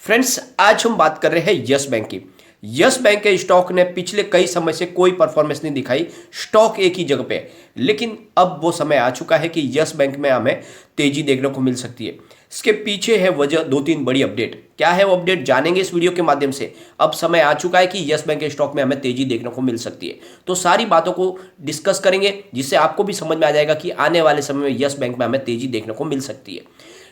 Friends, आज हम बात कर रहे हैं यस बैंक की। यस बैंक के स्टॉक ने पिछले कई समय से कोई परफॉर्मेंस नहीं दिखाई। स्टॉक एक ही जगह पे है, लेकिन अब वो समय आ चुका है कि यस बैंक में हमें तेजी देखने को मिल सकती है। इसके पीछे है वजह, दो तीन बड़ी अपडेट। क्या है वो अपडेट, जानेंगे इस वीडियो के माध्यम से। अब समय आ चुका है कि यस बैंक के स्टॉक में हमें तेजी देखने को मिल सकती है, तो सारी बातों को डिस्कस करेंगे, जिससे आपको भी समझ में आ जाएगा कि आने वाले समय में यस बैंक में हमें तेजी देखने को मिल सकती है।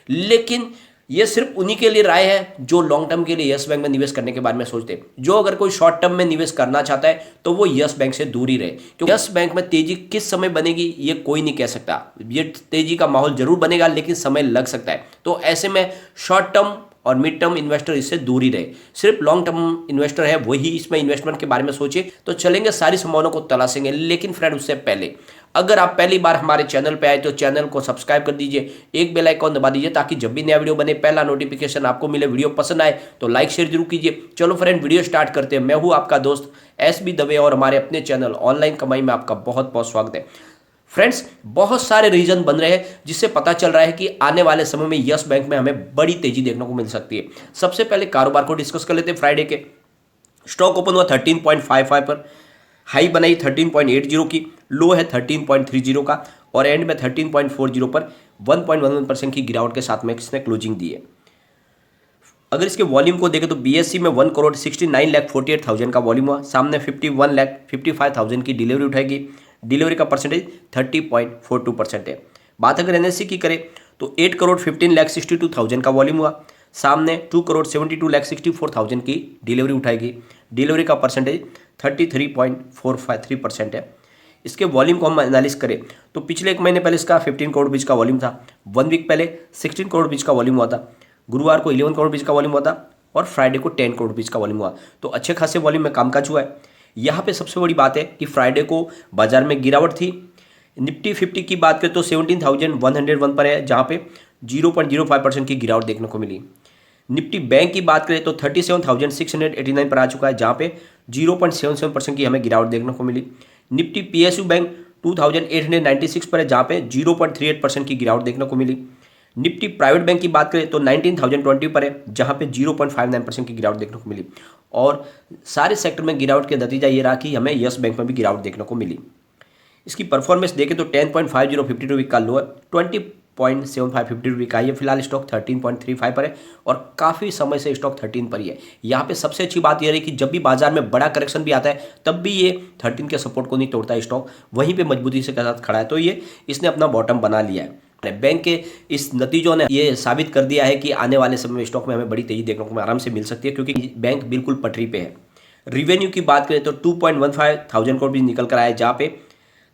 लेकिन ये सिर्फ उन्हीं के लिए राय है जो लॉन्ग टर्म के लिए यस बैंक में निवेश करने के बारे में सोचते हैं। जो अगर कोई शॉर्ट टर्म में निवेश करना चाहता है तो वो यस बैंक से दूर ही रहे, क्योंकि यस बैंक में तेजी किस समय बनेगी ये कोई नहीं कह सकता। ये तेजी का माहौल जरूर बनेगा, लेकिन समय लग सकता है। तो ऐसे में शॉर्ट टर्म और मिड टर्म इन्वेस्टर इससे दूर ही रहे। सिर्फ लॉन्ग टर्म इन्वेस्टर है वही इसमें इन्वेस्टमेंट के बारे में सोचे। तो चलेंगे, सारी संभावनाओं को तलाशेंगे। लेकिन फ्रेंड, उससे पहले अगर आप पहली बार हमारे चैनल पे आए तो चैनल को सब्सक्राइब कर दीजिए, एक बेल आइकॉन दबा दीजिए, ताकि जब भी नया वीडियो बने पहला नोटिफिकेशन आपको मिले। वीडियो पसंद आए तो लाइक शेयर जरूर कीजिए। चलो फ्रेंड, वीडियो स्टार्ट करते हैं। मैं हूं आपका दोस्त SB दवे और हमारे अपने चैनल ऑनलाइन कमाई में आपका बहुत बहुत स्वागत है। फ्रेंड्स, बहुत सारे रीजन बन रहे हैं जिससे पता चल रहा है कि आने वाले समय में यस बैंक में हमें बड़ी तेजी देखने को मिल सकती है। सबसे पहले कारोबार को डिस्कस कर लेते हैं। फ्राइडे के स्टॉक ओपन हुआ 13.55 पर, हाई बनाई 13.80 की, लो है 13.30 का, और एंड में 13.40 पर 1.11% की गिरावट के साथ में इसने क्लोजिंग दी है। अगर इसके वॉल्यूम को देखें तो BSE में 1,69,48,000 का वॉल्यूम हुआ। सामने 51,55,000 की डिलीवरी उठाएगी। डिलीवरी का परसेंटेज 30.42% है। बात अगर NSE की करें तो 8,15,62,000 का वॉल्यूम हुआ। सामने 2,72,64,000 की डिलीवरी उठाएगी। डिलीवरी का परसेंटेज 33.453% है। इसके वॉल्यूम को हम एनालिस करें तो पिछले एक महीने पहले इसका 15 करोड़ बीच का वॉल्यूम था। 1 वीक पहले 16 करोड़ बीच का वॉल्यूम हुआ था। गुरुवार को 11 करोड़ बीच का वॉल्यूम हुआ था, और फ्राइडे को 10 करोड़ बीच का वॉल्यूम हुआ। तो अच्छे खासे वॉल्यूम में कामकाज हुआ है। यहाँ पे सबसे बड़ी बात है कि फ्राइडे को बाजार में गिरावट थी। निफ्टी 50 की बात करें तो 17,101 पर है, जहाँ पे 0.05% की गिरावट देखने को मिली। निफ्टी बैंक की बात करें तो 37,689 पर आ चुका है, जहाँ पे 0.77% की हमें गिरावट देखने को मिली। निफ्टी PSU बैंक 2,896 पर है, जहाँ पे 0.38% की गिरावट देखने को मिली। निफ्टी प्राइवेट बैंक की बात करें तो 19,020 पर है, जहाँ पे 0.59% की गिरावट देखने को मिली। और सारे सेक्टर में गिरावट का नतीजा ये रहा कि हमें यस बैंक में भी गिरावट देखने को मिली। इसकी परफॉर्मेंस देखें तो 10.50 वीक का लो है, 20.75 वीक का है। फिलहाल स्टॉक 13.35 पर है, और काफ़ी समय से स्टॉक 13 पर ही है। यहाँ पे सबसे अच्छी बात यह रही कि जब भी बाजार में बड़ा करेक्शन भी आता है तब भी ये 13 के सपोर्ट को नहीं तोड़ता है। स्टॉक वहीं पे मजबूती से साथ खड़ा है, तो ये इसने अपना बॉटम बना लिया है। बैंक के इस नतीजों ने ये साबित कर दिया है कि आने वाले समय में स्टॉक में हमें बड़ी तेजी देखने को आराम से मिल सकती है, क्योंकि बैंक बिल्कुल पटरी पे है। रिवेन्यू की बात करें तो 2.15 थाउजेंड करोड़ भी निकल कर आए, जहाँ पे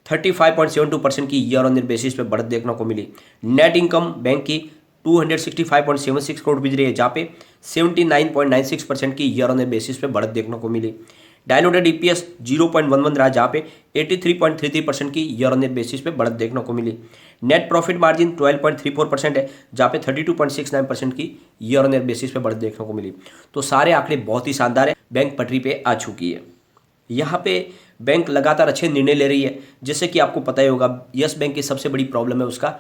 35.72% की ईयर ऑन ईयर बेसिस पे बढ़त देखने को मिली। नेट इनकम बैंक की 265.76 करोड़ बिज रही है, जहाँ पे 79.96% की ईयर ऑन ईयर बेसिस पे बढ़त देखने को मिली। डायलूटेड EPS 0.11 रहा, जहाँ पे 83.33% की ईयर ऑन ईयर बेसिस पे बढ़त देखने को मिली। नेट प्रॉफिट मार्जिन 12.34% है, जहाँ पे 32.69% की ईयर ऑन ईयर बेसिस पे बढ़त देखने को मिली। तो सारे आंकड़े बहुत ही शानदार है। बैंक पटरी पे आ चुकी है। यहाँ पे बैंक लगातार अच्छे निर्णय ले रही है। जैसे कि आपको पता ही होगा, यस बैंक की सबसे बड़ी प्रॉब्लम है उसका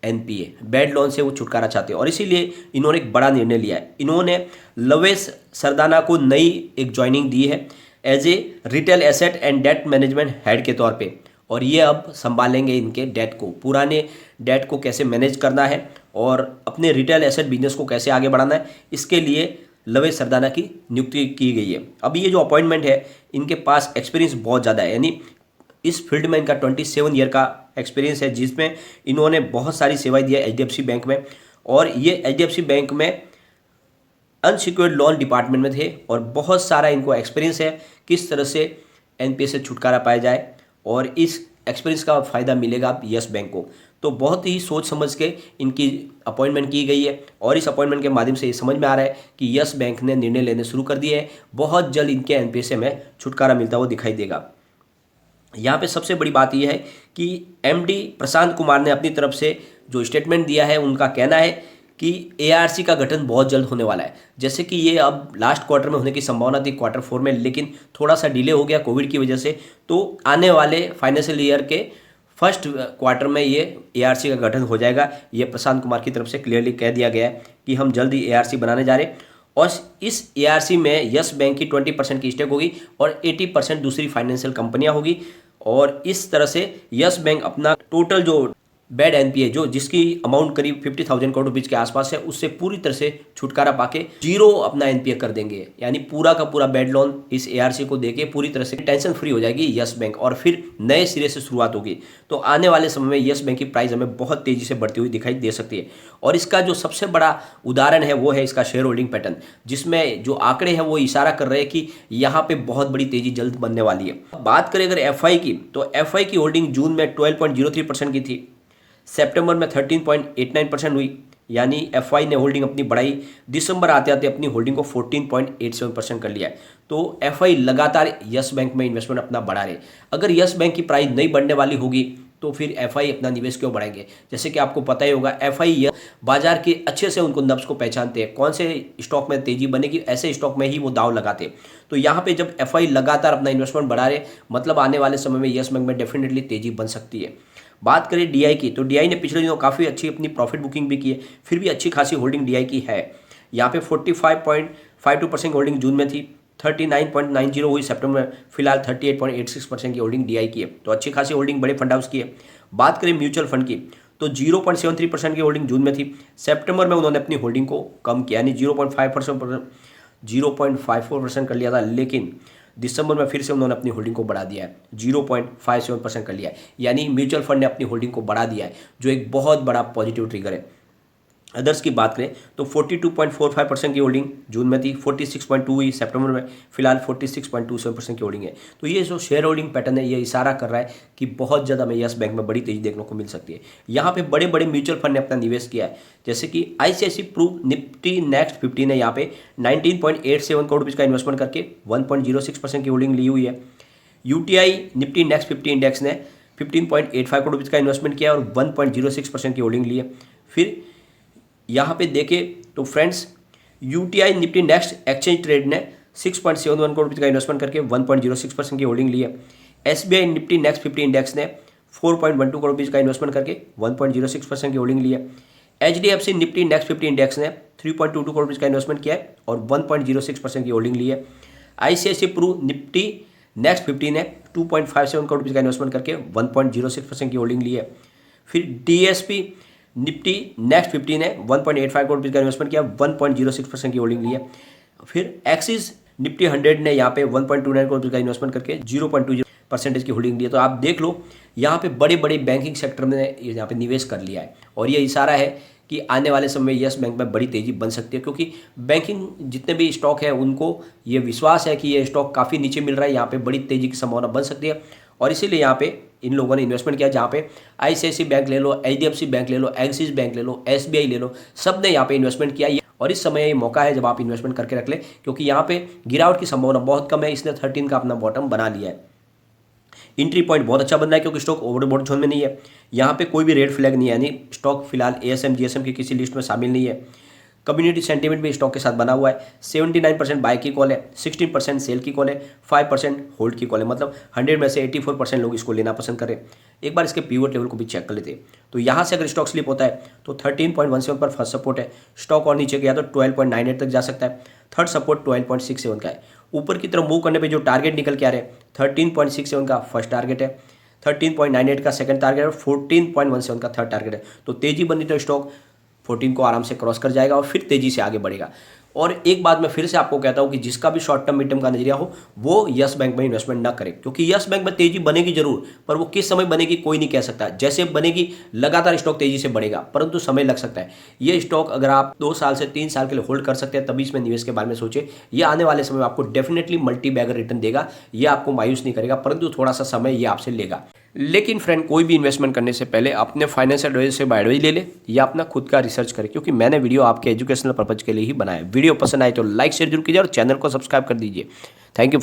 NPA, बैड लोन से वो छुटकारा चाहते हैं, और इसीलिए इन्होंने एक बड़ा निर्णय लिया है। इन्होंने लवेश सरदाना को नई एक ज्वाइनिंग दी है as a retail asset and debt management head के तौर पे, और ये अब संभालेंगे इनके डेट को, पुराने डेट को कैसे मैनेज करना है और अपने रिटेल एसेट बिजनेस को कैसे आगे बढ़ाना है। इसके लिए लवेश सरदाना की नियुक्ति की गई है। अब ये जो अपॉइंटमेंट है, इनके पास एक्सपीरियंस बहुत ज़्यादा है, यानी इस फील्ड में इनका 27 ईयर का एक्सपीरियंस है, जिसमें इन्होंने बहुत सारी सेवाएं दी है HDFC बैंक में। और ये HDFC बैंक में अनसिक्योर्ड लोन डिपार्टमेंट में थे, और बहुत सारा इनको एक्सपीरियंस है किस तरह से NPA से छुटकारा पाया जाए, और इस एक्सपीरियंस का फ़ायदा मिलेगा यस बैंक को। तो बहुत ही सोच समझ के इनकी अपॉइंटमेंट की गई है, और इस अपॉइंटमेंट के माध्यम से ये समझ में आ रहा है कि यस बैंक ने निर्णय लेने शुरू कर दिए हैं। बहुत जल्द इनके NPA से हमें छुटकारा मिलता हुआ दिखाई देगा। यहाँ पे सबसे बड़ी बात यह है कि MD प्रशांत कुमार ने अपनी तरफ से जो स्टेटमेंट दिया है, उनका कहना है कि ARC का गठन बहुत जल्द होने वाला है। जैसे कि ये अब लास्ट क्वार्टर में होने की संभावना थी, Q4 में, लेकिन थोड़ा सा डिले हो गया कोविड की वजह से। तो आने वाले फाइनेंशियल ईयर के फर्स्ट क्वार्टर में ये ARC का गठन हो जाएगा। ये प्रशांत कुमार की तरफ से क्लियरली कह दिया गया है कि हम जल्द ही ARC बनाने जा रहे हैं। और इस एआरसी में यस बैंक की 20% की स्टेक होगी और 80% दूसरी फाइनेंशियल कंपनियां होगी। और इस तरह से यस बैंक अपना टोटल जो बैड एनपीए जो जिसकी अमाउंट करीब 50,000 करोड़ रुपीज के आसपास है, उससे पूरी तरह से छुटकारा पाके जीरो अपना एनपीए कर देंगे। यानी पूरा का पूरा बैड लोन इस एआरसी को देके पूरी तरह से टेंशन फ्री हो जाएगी यस बैंक, और फिर नए सिरे से शुरुआत होगी। तो आने वाले समय में यस बैंक की प्राइस हमें बहुत तेजी से बढ़ती हुई दिखाई दे सकती है। और इसका जो सबसे बड़ा उदाहरण है वो है इसका शेयर होल्डिंग पैटर्न, जिसमें जो आंकड़े हैं वो इशारा कर रहे हैं कि यहाँ पे बहुत बड़ी तेजी जल्द बनने वाली है। बात करें अगर एफआई की, तो एफआई की होल्डिंग जून में 12.03% की थी, सितंबर में 13.89% हुई, यानी एफआई ने होल्डिंग अपनी बढ़ाई। दिसंबर आते आते अपनी होल्डिंग को 14.87% कर लिया है। तो एफआई लगातार यस बैंक में इन्वेस्टमेंट अपना बढ़ा रहे। अगर यस बैंक की प्राइस नहीं बढ़ने वाली होगी तो फिर एफआई अपना निवेश क्यों बढ़ाएंगे? जैसे कि आपको पता ही होगा, एफआई बाजार के अच्छे से उनको नब्ज को पहचानते हैं, कौन से स्टॉक में तेजी बनेगी, ऐसे स्टॉक में ही वो दाव लगाते हैं। तो यहाँ पे जब एफआई लगातार अपना इन्वेस्टमेंट बढ़ा रहे, मतलब आने वाले समय में यस बैंक में डेफिनेटली तेजी बन सकती है। बात करें डीआई की, तो डीआई ने पिछले दिनों काफ़ी अच्छी अपनी प्रॉफिट बुकिंग भी की है, फिर भी अच्छी खासी होल्डिंग डीआई की है। यहाँ पे 45.52% होल्डिंग जून में थी, 39.90 हुई सितंबर में, फिलहाल 38.86% की होल्डिंग डीआई की है। तो अच्छी खासी होल्डिंग बड़े फंड हाउस की है। बात करें म्यूचुअल फंड की, तो 0.73% की होल्डिंग जून में थी, सितंबर में उन्होंने अपनी होल्डिंग को कम किया, यानी 0.54% कर लिया था, लेकिन दिसंबर में फिर से उन्होंने अपनी होल्डिंग को बढ़ा दिया है, 0.57% कर लिया है। यानी म्यूचुअल फंड ने अपनी होल्डिंग को बढ़ा दिया है, जो एक बहुत बड़ा पॉजिटिव ट्रिगर है। अदर्स की बात करें तो 42.45% की होल्डिंग जून में थी, 46.2 हुई सितंबर में, फिलहाल 46.27% की होल्डिंग है। तो ये जो शेयर होल्डिंग पैटर्न है, ये इशारा कर रहा है कि बहुत ज़्यादा हमें यस बैंक में बड़ी तेजी देखने को मिल सकती है। यहाँ पे बड़े बड़े म्यूचुअल फंड ने अपना निवेश किया है, जैसे कि आईसीआईसी प्रू निफ्टी नेक्स्ट 50 ने यहाँ पे 19.87 करोड़ रुपये का इन्वेस्टमेंट करके 1.06% की होल्डिंग ली हुई है। यूटीआई निफ्टी नेक्स्ट 50 इंडेक्स ने 15.85 करोड़ रुपये का इन्वेस्टमेंट किया और 1.06% की होल्डिंग ली है। फिर यहाँ पे देखें तो friends, UTI Nifty next exchange trade ने 6.71 करोड़ रुपये का इन्वेस्टमेंट करके 1.06% की होल्डिंग ली है। एसबीआई निफ्टी नेक्स्ट 50 इंडेक्स ने 4.12 करोड़ रुपये का इन्वेस्टमेंट करके 1.06% की होल्डिंग ली है। एचडीएफसी निफ्टी नेक्स्ट 50 इंडेक्स ने 3.22 करोड़ रुपये का इन्वेस्टमेंट किया है और 1.06% की होल्डिंग ली है। आईसीआईसीआई प्रू निफ्टी नेक्स्ट 50 ने 2.57 करोड़ रुपये का इन्वेस्टमेंट करके 1.06% की होल्डिंग ली है। फिर डीएसपी निफ्टी नेक्स्ट 50 ने 1.85 करोड़ रुपये का इन्वेस्टमेंट किया, 1.06% की होल्डिंग ली है। फिर एक्सिस निफ्टी 100 ने यहाँ पे 1.29 करोड़ रुपये का इन्वेस्टमेंट करके 0.20% की होल्डिंग ली है। तो आप देख लो, यहाँ पे बड़े बड़े बैंकिंग सेक्टर में यहाँ पे निवेश कर लिया है, और ये इशारा है कि आने वाले समय में यस बैंक में बड़ी तेजी बन सकती है, क्योंकि बैंकिंग जितने भी स्टॉक है उनको ये विश्वास है कि ये स्टॉक काफ़ी नीचे मिल रहा है, यहाँ पे बड़ी तेजी की संभावना बन सकती है। और इसीलिए यहाँ पे इन लोगों ने इन्वेस्टमेंट किया, जहाँ पे आईसीआईसीआई बैंक ले लो, एचडीएफसी बैंक ले लो, एक्सिस बैंक ले लो, एसबीआई ले लो, सब ने यहाँ पे इन्वेस्टमेंट किया। और इस समय ये मौका है जब आप इन्वेस्टमेंट करके रख लें, क्योंकि यहाँ पे गिरावट की संभावना बहुत कम है। इसने 13 का अपना बॉटम बना लिया है। एंट्री पॉइंट बहुत अच्छा बन रहा है, क्योंकि स्टॉक ओवरबॉट जोन में नहीं है, यहाँ पे कोई भी रेड फ्लैग नहीं है, यानी स्टॉक फिलहाल एएसएम जीएसएम की किसी लिस्ट में शामिल नहीं है। कम्युनिटी सेंटीमेंट भी स्टॉक के साथ बना हुआ है। 79% बाय की कॉल है, 16% सेल की कॉल है, 5% होल्ड की कॉल है, मतलब 100 में से 84% लोग इसको लेना पसंद करें। एक बार इसके पीवट लेवल को भी चेक कर लेते हैं। तो यहाँ से अगर स्टॉक स्लिप होता है तो 13.17 पर फर्स्ट सपोर्ट है, स्टॉक और नीचे गया तो 12.98 तक जा सकता है, थर्ड सपोर्ट 12.67 का है। ऊपर की तरफ मूव करने पे जो टारगेट निकल के आ रहे हैं, 13.67 का फर्स्ट टारगेट है, 13.98 का सेकंड टारगेट है और 14.17 का थर्ड टारगेट है। तो तेजी बनी तो स्टॉक 14 को आराम से क्रॉस कर जाएगा और फिर तेजी से आगे बढ़ेगा। और एक बात मैं फिर से आपको कहता हूं कि जिसका भी शॉर्ट टर्म मिड टर्म का नजरिया हो, वो यस बैंक में इन्वेस्टमेंट ना करे, क्योंकि यस बैंक में तेजी बनेगी जरूर, पर वो किस समय बनेगी कोई नहीं कह सकता। जैसे बनेगी लगातार स्टॉक तेजी से बढ़ेगा, परंतु समय लग सकता है। ये स्टॉक अगर आप 2 साल से 3 साल के लिए होल्ड कर सकते हैं, तभी इसमें निवेश के बारे में सोचे। ये आने वाले समय में आपको डेफिनेटली मल्टी बैगर रिटर्न देगा, ये आपको मायूस नहीं करेगा, परंतु थोड़ा सा समय ये आपसे लेगा। लेकिन फ्रेंड, कोई भी इन्वेस्टमेंट करने से पहले अपने फाइनेंशियल एडवाइजर से एडवाइस ले ले या अपना खुद का रिसर्च करें, क्योंकि मैंने वीडियो आपके एजुकेशनल पर्पज के लिए ही बनाया। वीडियो पसंद आए तो लाइक शेयर जरूर कीजिए और चैनल को सब्सक्राइब कर दीजिए। Thank you.